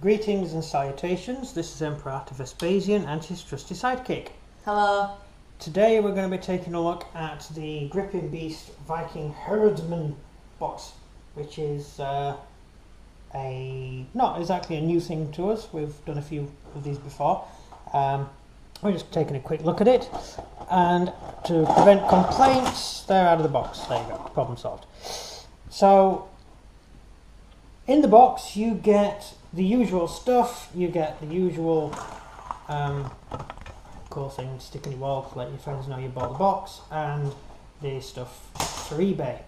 Greetings and salutations, this is Emperor Arthur Vespasian and his trusty sidekick. Hello. Today we're going to be taking a look at the Gripping Beast Viking Hirdmen box, which is not exactly a new thing to us. We've done a few of these before. We're just taking a quick look at it, and to prevent complaints, they're out of the box. There you go, problem solved. So, in the box you get the usual stuff. You get the usual cool thing, stick on your wall to let your friends know you bought the box, and the stuff for eBay.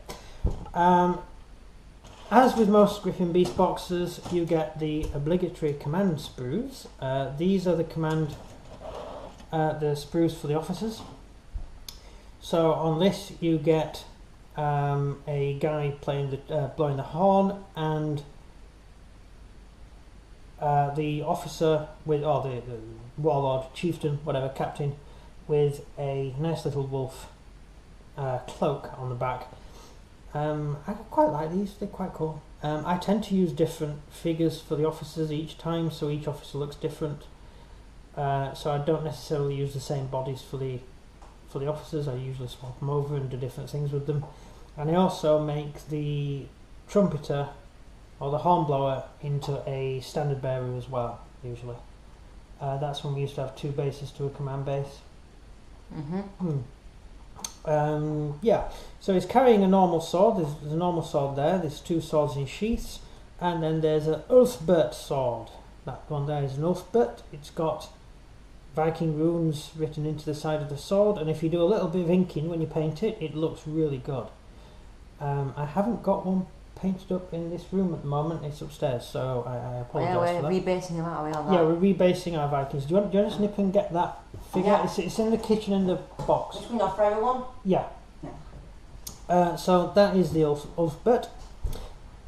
As with most Gripping Beast boxes, you get the obligatory command sprues. These are the sprues for the officers. So on this you get a guy playing blowing the horn, and the officer with, or the warlord, chieftain, whatever, captain, with a nice little wolf cloak on the back. I quite like these, they're quite cool. I tend to use different figures for the officers each time, so each officer looks different. So I don't necessarily use the same bodies for the officers. I usually swap them over and do different things with them. And I also make the trumpeter or the hornblower into a standard bearer as well, usually. That's when we used to have two bases to a command base. Yeah, so he's carrying a normal sword. There's a normal sword there. There's two swords in sheaths, and then there's an Ulfbert sword. That one there is an Ulfbert. It's got Viking runes written into the side of the sword, and if you do a little bit of inking when you paint it, it looks really good. I haven't got one painted up in this room at the moment. It's upstairs, so I apologise for that. Yeah, we're rebasing them, aren't we, on that? Yeah, we're rebasing our Vikings. Do you want to snip and get that figure? Yeah. It's in the kitchen in the box. Just enough for everyone? Yeah. So that is the Ulfbert.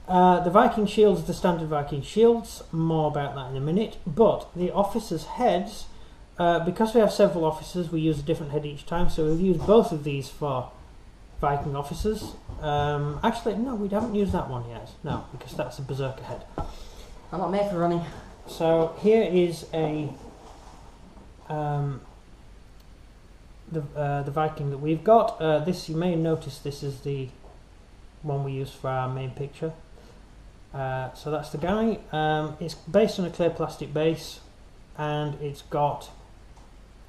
The Viking shields are the standard Viking shields. More about that in a minute. But the officers' heads, because we have several officers, we use a different head each time. So we've used both of these for Viking officers. Actually, no, we haven't used that one yet. No, because that's a berserker head. I'm not made for running. So here is the Viking that we've got. This, you may notice, this is the one we use for our main picture. So that's the guy. It's based on a clear plastic base, and it's got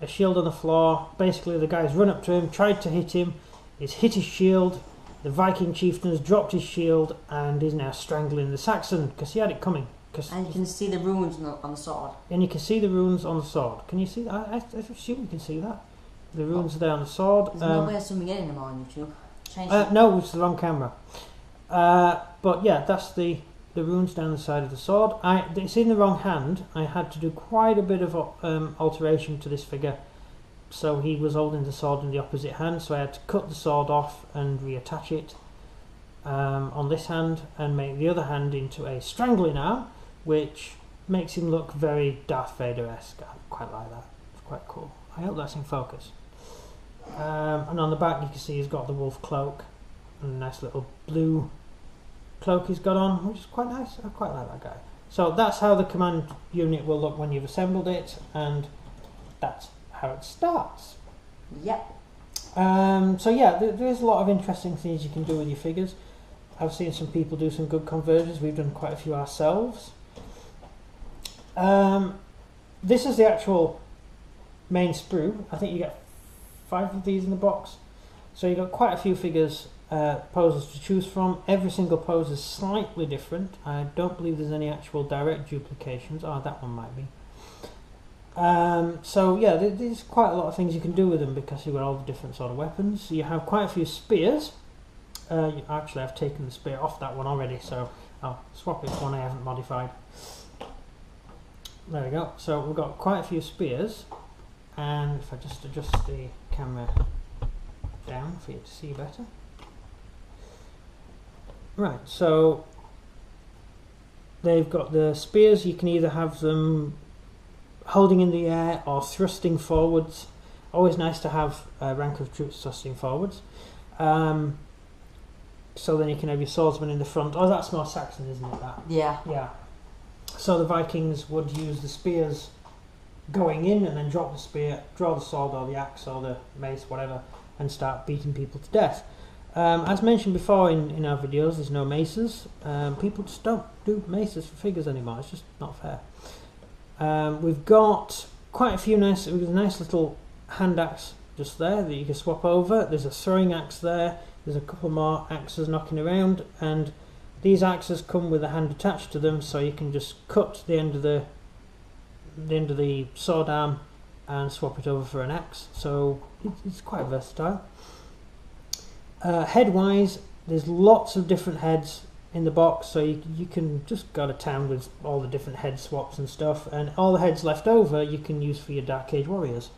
a shield on the floor. Basically, the guy's run up to him, tried to hit him. He's hit his shield. The Viking chieftain has dropped his shield and is now strangling the Saxon because he had it coming. And you can see the runes on the sword. And you can see the runes on the sword. Can you see that? I assume you can see that. The runes are there on the sword. There's no way of zooming in anymore on YouTube. No, it's the wrong camera. But yeah, that's the runes down the side of the sword. It's in the wrong hand. I had to do quite a bit of alteration to this figure. So he was holding the sword in the opposite hand, so I had to cut the sword off and reattach it on this hand and make the other hand into a strangling arm, which makes him look very Darth Vader-esque. I quite like that. It's quite cool. I hope that's in focus. And on the back you can see he's got the wolf cloak and a nice little blue cloak he's got on, which is quite nice. I quite like that guy. So that's how the command unit will look when you've assembled it, and that's how it starts. Yep. So yeah, there is a lot of interesting things you can do with your figures. I've seen some people do some good conversions. We've done quite a few ourselves. This is the actual main sprue. I think you get 5 of these in the box. So you've got quite a few figures, poses to choose from. Every single pose is slightly different. I don't believe there's any actual direct duplications. Oh, that one might be. So yeah, there's quite a lot of things you can do with them because you've got all the different sort of weapons. You have quite a few spears. Actually, I've taken the spear off that one already, so I'll swap it for one I haven't modified. There we go. So we've got quite a few spears, and if I just adjust the camera down for you to see better. Right, so they've got the spears. You can either have them holding in the air or thrusting forwards. Always nice to have a rank of troops thrusting forwards. So then you can have your swordsman in the front. Oh, that's more Saxon, isn't it? That? Yeah. Yeah. So the Vikings would use the spears going in and then drop the spear, draw the sword or the axe or the mace, whatever, and start beating people to death. As mentioned before in our videos, there's no maces. People just don't do maces for figures anymore. It's just not fair. We've got quite a few nice little hand axe just there that you can swap over. There's a throwing axe there. There's a couple more axes knocking around, and these axes come with a hand attached to them, so you can just cut the end of the sword arm and swap it over for an axe. So it's quite versatile. Head wise, there's lots of different heads in the box, so you can just go to town with all the different head swaps and stuff, and all the heads left over you can use for your Dark Age warriors.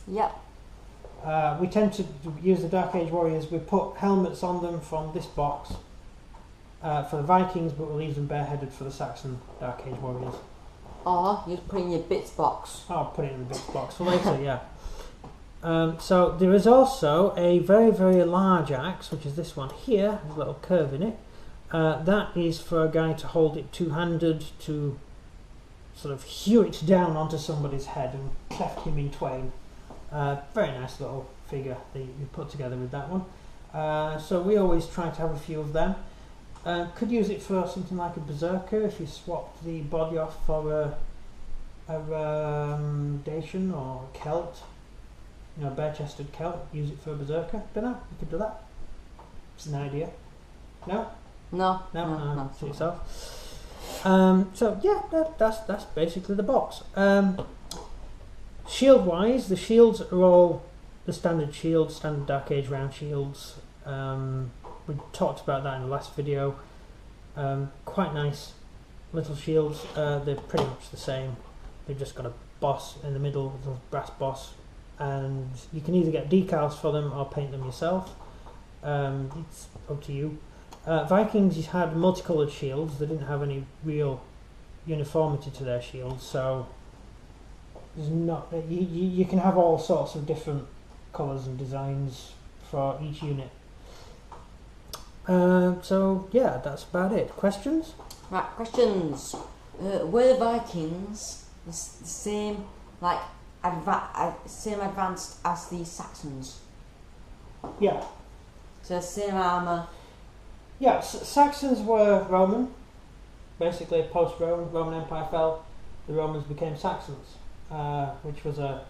Yep. We tend to use the Dark Age warriors. We put helmets on them from this box for the Vikings, but we'll leave them bareheaded for the Saxon Dark Age warriors. Or you put in your bits box. I'll put it in the bits box for later, yeah. So there is also a very, very large axe, which is this one here, with a little curve in it. That is for a guy to hold it two-handed to sort of hew it down onto somebody's head and cleft him in twain. Very nice little figure that you put together with that one. So we always try to have a few of them. Could use it for something like a berserker if you swapped the body off for a Dacian or a Celt. You know, bare-chested Celt, use it for a berserker. Don't know, you could do that. It's an idea. No? No. To yourself. So yeah, that's basically the box. Shield wise, the shields are all the standard shields, standard Dark Age round shields. We talked about that in the last video. Quite nice little shields. They're pretty much the same. They've just got a boss in the middle, a little brass boss, and you can either get decals for them or paint them yourself. It's up to you. Vikings had multicoloured shields. They didn't have any real uniformity to their shields, so there's not. You can have all sorts of different colours and designs for each unit. So yeah, that's about it. Questions? Right, questions. Were the Vikings the same, like same advanced as the Saxons? Yeah. So same armour. Yeah, Saxons were Roman. Basically, post-Roman, Roman Empire fell, the Romans became Saxons, which was an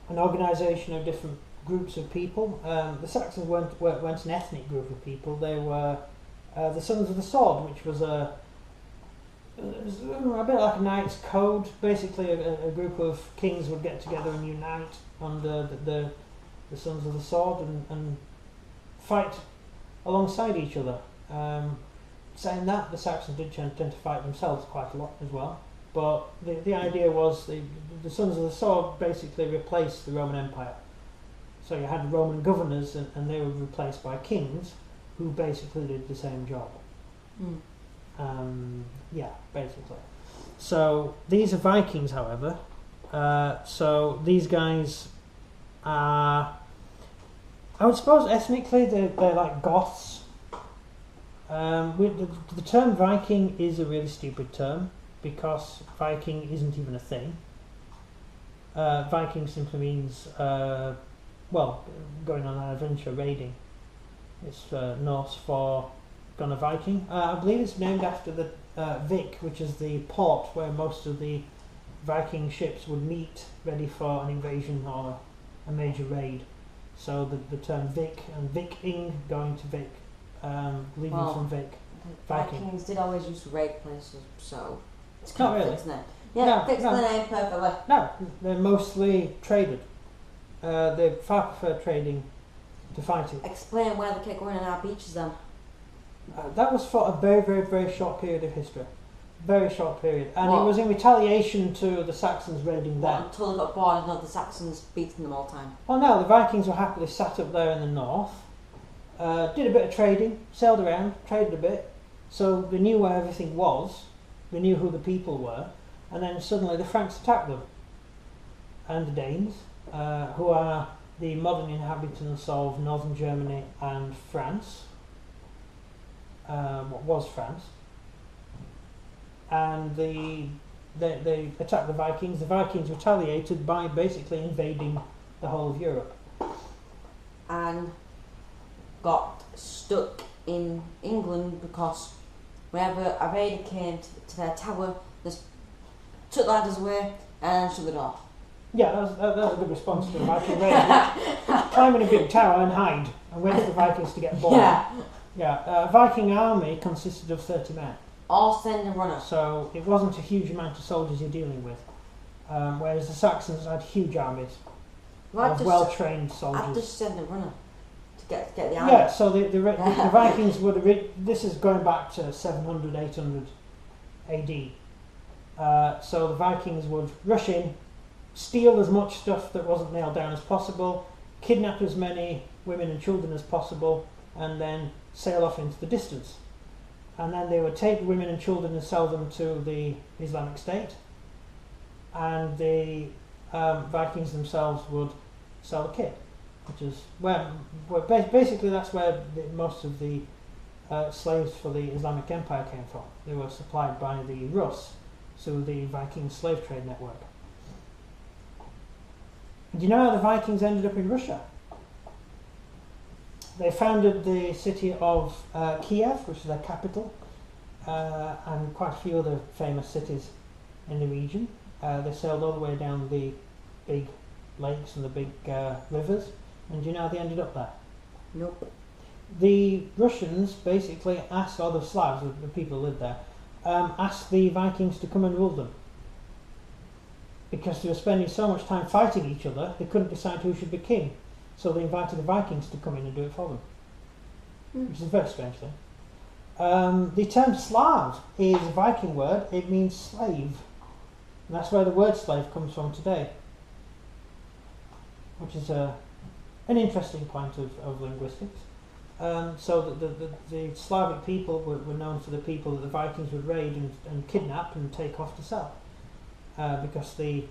organisation of different groups of people. The Saxons weren't an ethnic group of people. They were the Sons of the Sword, which was a bit like a knight's code. Basically, a group of kings would get together and unite under the Sons of the Sword and fight alongside each other. Saying that, the Saxons did tend to fight themselves quite a lot as well. But the idea was the Sons of the Sword basically replaced the Roman Empire. So you had Roman governors and they were replaced by kings who basically did the same job. Yeah, basically. So these are Vikings, however. So these guys are, I would suppose ethnically they're like Goths. The term Viking is a really stupid term because Viking isn't even a thing. Viking simply means going on an adventure, raiding. It's Norse for gone a Viking. I believe it's named after the Vik, which is the port where most of the Viking ships would meet ready for an invasion or a major raid. So the term Vik and Viking, going to Vik, leaving from Vik. Vikings did always used to raid places, so it's Not really. isn't it? Yeah, fixed the name perfectly. No, they're mostly traded. They far prefer trading to fighting. Explain why they kept going on our beaches then. That was for a very, very, very short period of history. Very short period. And What? it was in retaliation to the Saxons raiding them. Until they got bored and the Saxons beating them all the time. Well, no, the Vikings were happily sat up there in the north, did a bit of trading, sailed around, traded a bit, so they knew where everything was, they knew who the people were, and then suddenly the Franks attacked them. And the Danes, who are the modern inhabitants of northern Germany and France, what was France. and they attacked the Vikings. The Vikings retaliated by basically invading the whole of Europe. And got stuck in England because whenever a raider came to their tower, they took the ladders away and shut the door. Yeah, that was a good response to the Viking raid. Climb in a big tower and hide, and wait for the Vikings to get bored. Yeah. Viking army consisted of 30 men. All send and runner. So it wasn't a huge amount of soldiers you're dealing with. Whereas the Saxons had huge armies of well-trained soldiers. I'd just send a runner to get the army. Yeah, so the Vikings would have... This is going back to 700, 800 AD. So the Vikings would rush in, steal as much stuff that wasn't nailed down as possible, kidnap as many women and children as possible, and then sail off into the distance. And then they would take the women and children and sell them to the Islamic State, and the Vikings themselves would sell the kit, which is where basically that's where most of the slaves for the Islamic Empire came from. They were supplied by the Rus through the Viking slave trade network. Do you know how the Vikings ended up in Russia? They founded the city of Kiev, which is their capital, and quite a few other famous cities in the region. They sailed all the way down the big lakes and the big rivers. And do you know how they ended up there? Nope. The Russians basically asked, or the Slavs, the people who lived there, asked the Vikings to come and rule them. Because they were spending so much time fighting each other, they couldn't decide who should be king. So they invited the Vikings to come in and do it for them, which is a very strange thing. The term Slav is a Viking word. It means slave. And that's where the word slave comes from today, which is an interesting point of linguistics. So the Slavic people were known for the people that the Vikings would raid and kidnap and take off to sell, because the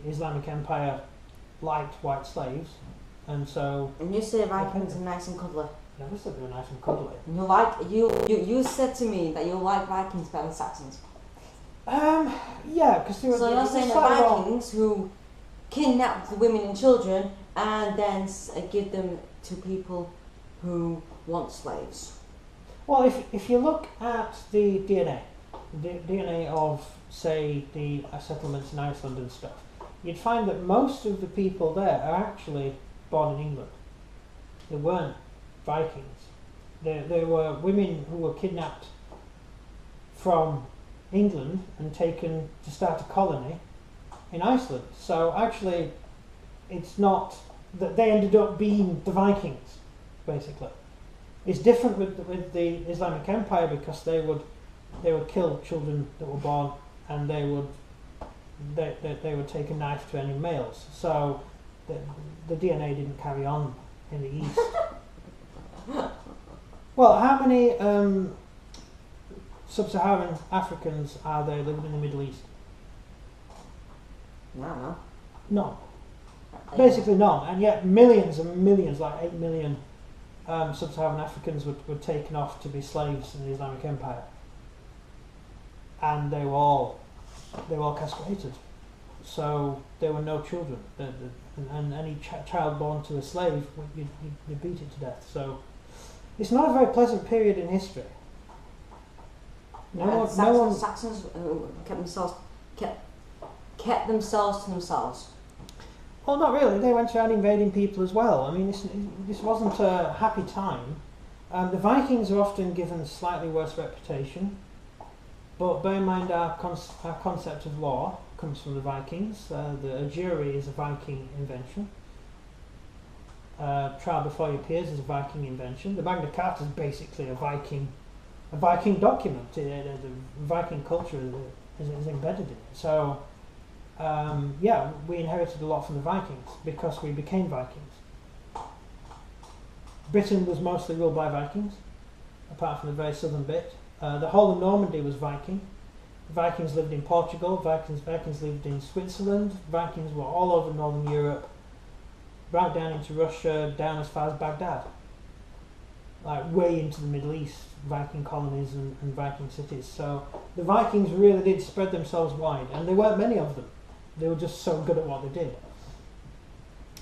Islamic Empire liked white slaves, and so... And you say Vikings are nice and cuddly. Never said they were nice and cuddly. You said to me that you like Vikings better than Saxons. Yeah, because they were... So you're saying that Vikings who kidnap the women and children and then give them to people who want slaves. Well, if you look at the DNA of, say, the settlements in Iceland and stuff, you'd find that most of the people there are actually born in England. They weren't Vikings. They were women who were kidnapped from England and taken to start a colony in Iceland. So actually, it's not that they ended up being the Vikings, basically. It's different with the Islamic Empire, because they would kill children that were born, and they would take a knife to any males. So the DNA didn't carry on in the East. Well, how many sub-Saharan Africans are there living in the Middle East? No. None. Basically none. And yet millions and millions, like 8 million sub-Saharan Africans were taken off to be slaves in the Islamic Empire. And they were all castrated. So there were no children. And any child born to a slave, you beat it to death. So it's not a very pleasant period in history. Saxons kept themselves to themselves. Well, not really. They went around invading people as well. I mean, this wasn't a happy time. The Vikings are often given a slightly worse reputation, but bear in mind our concept of law comes from the Vikings. A jury is a Viking invention. Trial before your peers is a Viking invention. The Magna Carta is basically a Viking document. The Viking culture is embedded in it. So, we inherited a lot from the Vikings because we became Vikings. Britain was mostly ruled by Vikings, apart from the very southern bit. The whole of Normandy was Viking. The Vikings lived in Portugal. Vikings lived in Switzerland. Vikings were all over northern Europe, right down into Russia, down as far as Baghdad. like way into the Middle East, Viking colonies and Viking cities. So the Vikings really did spread themselves wide, and there weren't many of them. They were just so good at what they did.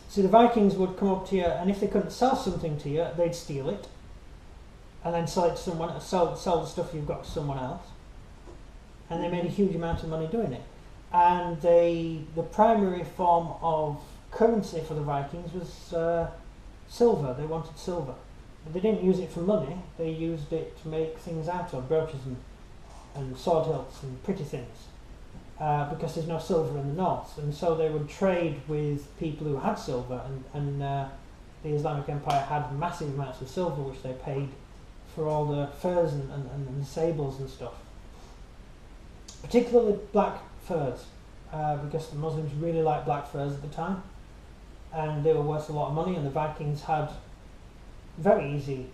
So the Vikings would come up to you, and if they couldn't sell something to you, they'd steal it, and then sell it to someone. Sell the stuff you've got to someone else, and they made a huge amount of money doing it. And the primary form of currency for the Vikings was silver. They wanted silver. But they didn't use it for money. They used it to make things out of, brooches and sword hilts and pretty things, because there's no silver in the north. And so they would trade with people who had silver, and the Islamic Empire had massive amounts of silver which they paid for all the furs and the sables and stuff. Particularly black furs, because the Muslims really liked black furs at the time, and they were worth a lot of money, and the Vikings had very easy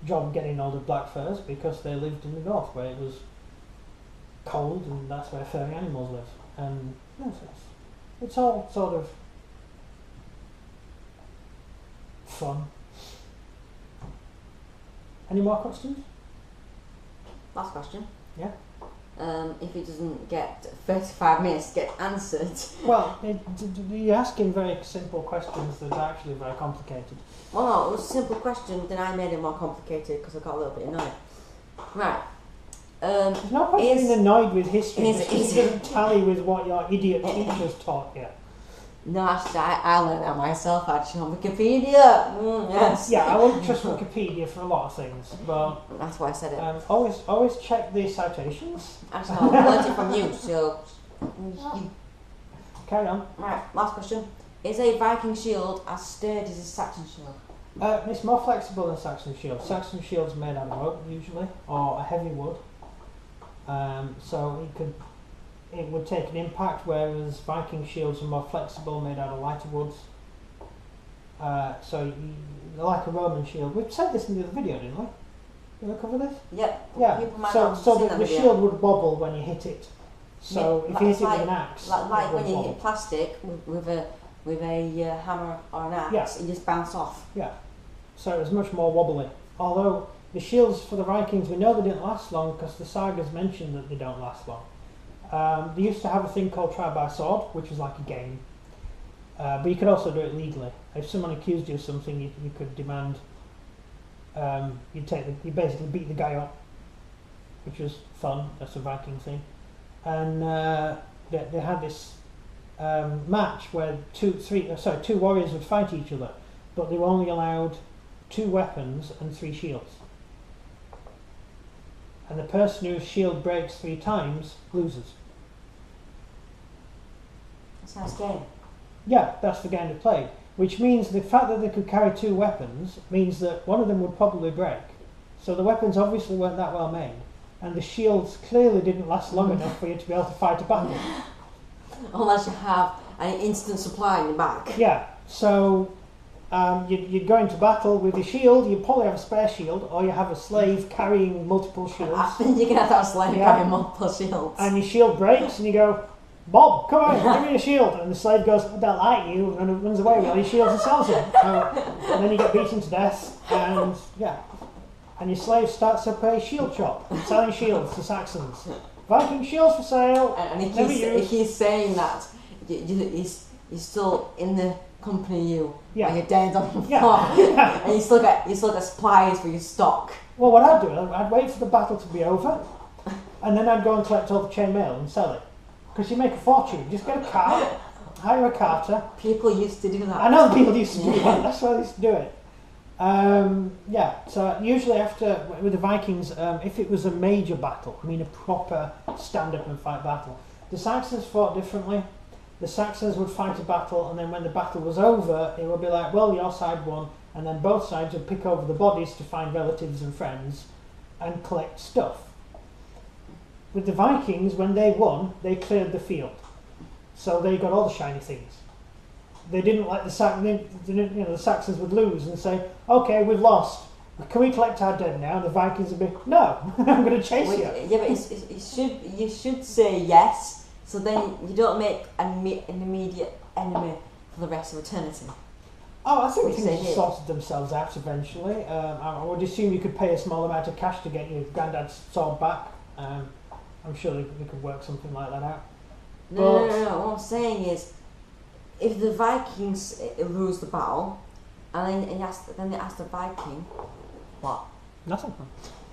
job getting hold of black furs because they lived in the north where it was cold, and that's where furry animals live. And yes, it's all sort of fun. Any more questions? Last question. Yeah. If it doesn't get 35 minutes to get answered. Well, you're asking very simple questions that are actually very complicated. Well, no, it was a simple question, then I made it more complicated because I got a little bit annoyed. Right. There's no point being annoyed with history because is it doesn't tally with what your idiot teachers taught you. No, actually, I learned that myself actually on Wikipedia. Yes. Yeah, I wouldn't trust Wikipedia for a lot of things, but that's why I said it. Always check the citations. Actually, I learned it from you, so. Carry on. Right, last question. Is a Viking shield as sturdy as a Saxon shield? It's more flexible than Saxon shield. Saxon shield's made out of oak usually, or a heavy wood. So it would take an impact, whereas Viking shields are more flexible, made out of lighter woods. So like a Roman shield. We said this in the other video, didn't we? Did we cover this? Yep. Yeah. So the shield would wobble when you hit it. So if you hit it with an axe, like when you hit plastic with a hammer or an axe, it just bounce off. Yeah. So it was much more wobbly. Although the shields for the Vikings, we know they didn't last long because the sagas mention that they don't last long. They used to have a thing called try by sword, which was like a game. But you could also do it legally. If someone accused you of something, you could demand. You basically beat the guy up, which was fun. That's a Viking thing. And they had this match where two warriors would fight each other, but they were only allowed 2 weapons and 3 shields. And the person whose shield breaks 3 times loses. That's a nice game. Yeah, that's the game they played. Which means the fact that they could carry 2 weapons means that one of them would probably break. So the weapons obviously weren't that well made. And the shields clearly didn't last long enough for you to be able to fight a battle. Unless you have an instant supply in your back. Yeah, so you'd go into battle with your shield, you probably have a spare shield, or you have a slave carrying multiple shields. I think you can have that slave carrying multiple shields. And your shield breaks and you go, Bob, come on, give me your shield. And the slave goes, I don't like you, and runs away with all your shields and sells it. And then you get beaten to death, and yeah. And your slave starts up a shield shop, selling shields to Saxons. Viking shields for sale. And if he's saying that, he's still in the company you. Yeah. You're dead on the floor. And you still got supplies for your stock. Well, what I'd do, I'd wait for the battle to be over, and then I'd go and collect all the chainmail and sell it. Because you make a fortune. Just get a cart, hire a carter. People used to do that. I know people used to do that. That's why they used to do it. So usually after, with the Vikings, if it was a major battle, I mean a proper stand up and fight battle, the Saxons fought differently. The Saxons would fight a battle, and then when the battle was over, it would be like, well, your side won, and then both sides would pick over the bodies to find relatives and friends and collect stuff. With the Vikings, when they won, they cleared the field, so they got all the shiny things. They didn't like the Saxons would lose and say, okay, we've lost. Can we collect our dead now? And the Vikings would be, no, I'm going to chase you. Yeah, but you should say yes, so then you don't make an immediate enemy for the rest of eternity. Oh, I think Which they things did. sorted themselves out eventually. I would assume you could pay a small amount of cash to get your granddad's sword back. I'm sure they could work something like that out. No. What I'm saying is, if the Vikings lose the battle, and then they ask the Viking, what? Nothing.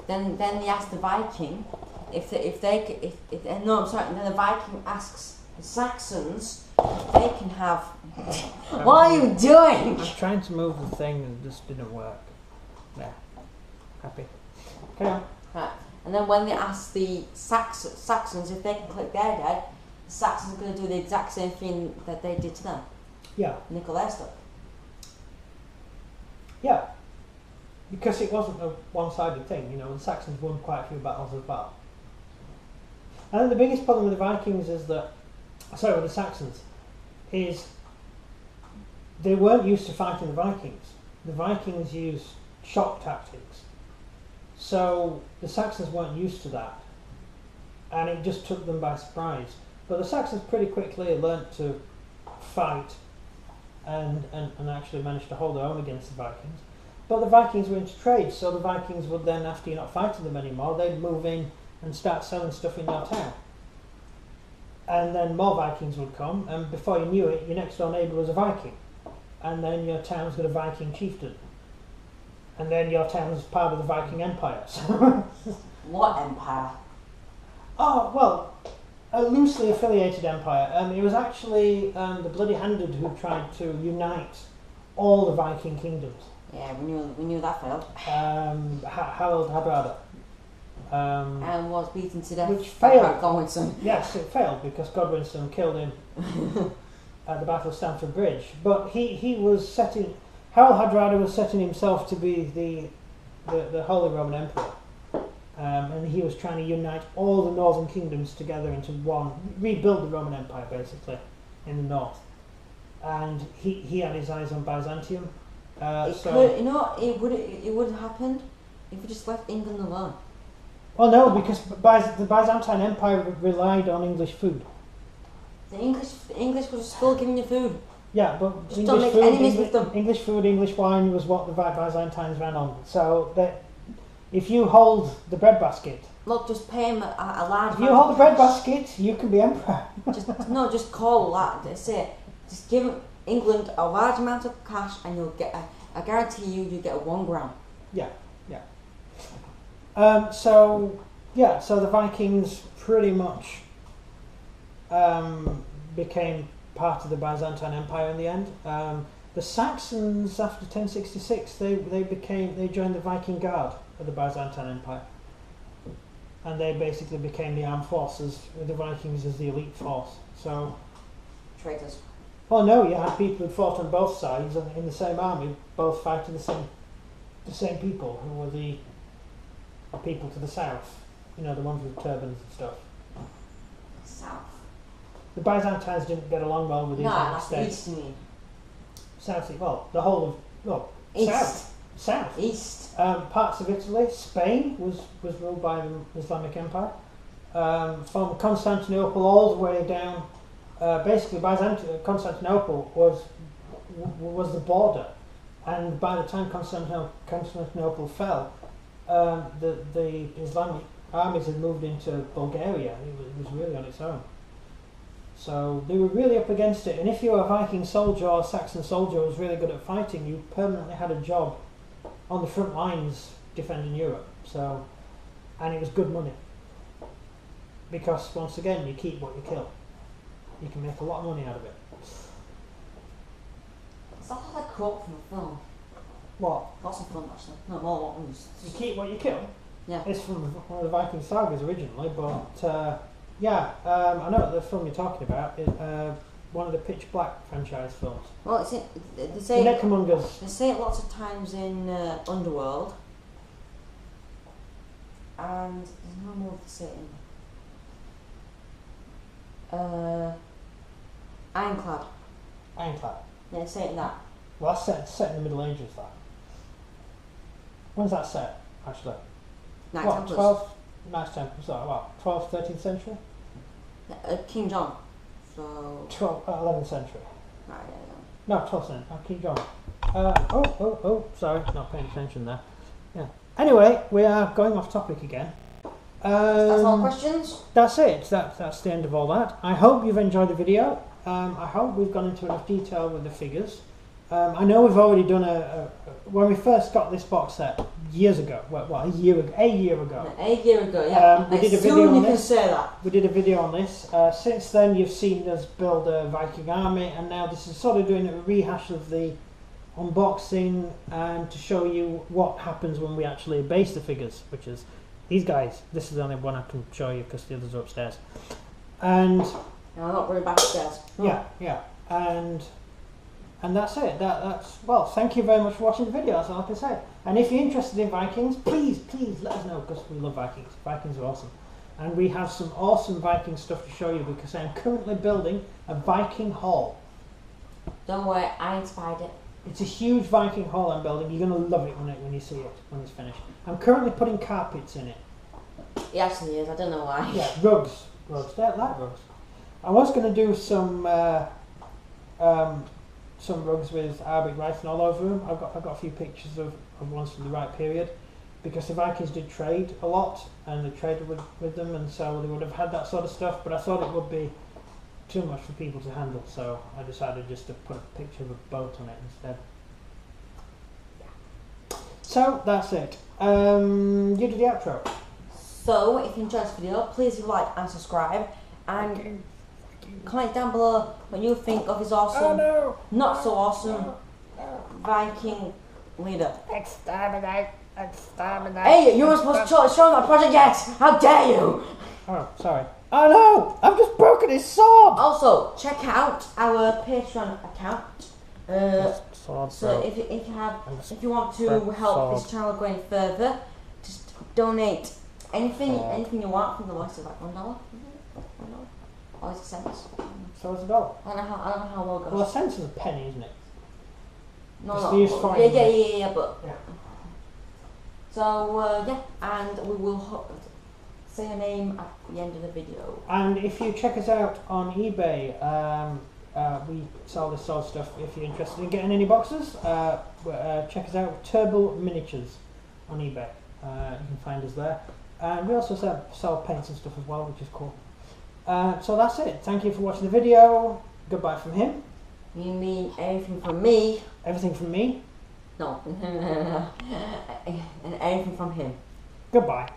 Then they ask the Viking if then the Viking asks the Saxons if they can have. What are you doing? I was trying to move the thing and it just didn't work. There. Happy. Carry on. Right. And then when they ask the Saxons if they can click their dead, the Saxons are going to do the exact same thing that they did to them. Yeah. Nickel their stuff. Yeah. Because it wasn't a one-sided thing, you know, the Saxons won quite a few battles as well. I think the biggest problem with the Vikings is that, sorry, with the Saxons, is they weren't used to fighting the Vikings. The Vikings used shock tactics. So the Saxons weren't used to that. And it just took them by surprise. But the Saxons pretty quickly learnt to fight and actually managed to hold their own against the Vikings. But the Vikings were into trade, so the Vikings would then, after you're not fighting them anymore, they'd move in and start selling stuff in your town. And then more Vikings would come, and before you knew it, your next door neighbour was a Viking. And then your town's got a Viking chieftain. And then your town's part of the Viking Empire. What empire? Oh, well, a loosely affiliated empire. It was actually the Bloody Handed who tried to unite all the Viking kingdoms. Yeah, we knew that failed. Harold Hardrada. And was beaten to death. Which failed. Godwinson. Yes, it failed because Godwinson killed him at the Battle of Stamford Bridge. But he was setting... Harold Hardrada was setting himself to be the Holy Roman Emperor. And he was trying to unite all the northern kingdoms together into one, rebuild the Roman Empire basically in the north. And he had his eyes on Byzantium. It would have happened if we just left England alone. Well, no, because the Byzantine Empire relied on English food. The English was still giving you food. Yeah, but Just don't make enemies with them. English food, English wine was what the Byzantines ran on. So that if you hold the breadbasket, Look, just pay him a large. if you hold the breadbasket, you can be emperor. just call that. That's it. Just give England a large amount of cash, and you'll get. I guarantee you get 1 gram. Yeah. So the Vikings pretty much became part of the Byzantine Empire in the end. The Saxons, after 1066, they joined the Viking Guard of the Byzantine Empire, and they basically became the armed forces with the Vikings as the elite force. So, Traitors. well, no, you had people who fought on both sides and in the same army, both fighting the same people who were the people to the south. You know, the ones with turbans and stuff. South. The Byzantines didn't get along well with the Islamic That's State. east, you mean? South, well, the whole of East. South. East. Parts of Italy, Spain was ruled by the Islamic Empire. From Constantinople all the way down, basically Constantinople was the border, and by the time Constantinople fell, the Islamic armies had moved into Bulgaria. It was really on its own. So they were really up against it, and if you were a Viking soldier or a Saxon soldier who was really good at fighting, you permanently had a job on the front lines defending Europe. So, and it was good money, because once again you keep what you kill. You can make a lot of money out of it. Is that like a quote from a film? What? Lots of fun actually. No, more ones. You keep what you kill? Yeah. It's from one of the Viking sagas originally, but I know the film you're talking about. One of the Pitch Black franchise films. Well, they The say Necromongers. they say it lots of times in Underworld, and there's no more to say in Ironclad. Ironclad. Yeah, they say it in that. Well, that's set in the Middle Ages, that. When's that set, actually? Knights What, Templars. 12? Knights Templars, so what, 12th, 13th century? King John. So. 11th century. Right, No, 12th century. King John. Sorry, not paying attention there. Yeah. Anyway, we are going off topic again. That's all questions? That's it. That's the end of all that. I hope you've enjoyed the video. I hope we've gone into enough detail with the figures. I know we've already done when we first got this box set years ago. A year ago. A year ago, yeah. We did a video on you this. can say that. We did a video on this. Since then, you've seen us build a Viking army, and now this is sort of doing a rehash of the unboxing and to show you what happens when we actually base the figures, which is these guys. This is the only one I can show you because the others are upstairs. And no, I'm not worried about upstairs. Yeah, and that's it. That's well. Thank you very much for watching the video. That's all I can say. And if you're interested in Vikings, please let us know because we love Vikings. Vikings are awesome, and we have some awesome Viking stuff to show you because I am currently building a Viking hall. Don't worry, I inspired it. It's a huge Viking hall I'm building. You're going to love it when you see it, when it's finished. I'm currently putting carpets in it. He actually is, I don't know why. Yeah, rugs. They're like rugs. I was going to do some rugs with Arabic writing all over them. I've got a few pictures of ones from the right period because the Vikings did trade a lot and they traded with them, and so they would have had that sort of stuff, but I thought it would be too much for people to handle, so I decided just to put a picture of a boat on it instead. So that's it. You do the outro. So if you enjoyed this video, please like and subscribe and comment down below what you think of his awesome, not so awesome Viking leader. Exterminate. Hey, you weren't supposed to show that project yet! How dare you! Oh, sorry. Oh no! I've just broken his sword! Also, check out our Patreon account. Sword, so if you want to help this channel going further, just donate anything you want from the likes of like $1. Or cents. So it's a dollar. I don't know how low it goes. Well, a cent is a penny, isn't it? No, yeah, but yeah. So and we will say a name at the end of the video. And if you check us out on eBay, we sell this sort of stuff. If you're interested in getting any boxes, check us out, Turbo Miniatures on eBay. You can find us there. And we also sell paints and stuff as well, which is cool. So that's it. Thank you for watching the video. Goodbye from him. You mean everything from me? Everything from me? No. And everything from him. Goodbye.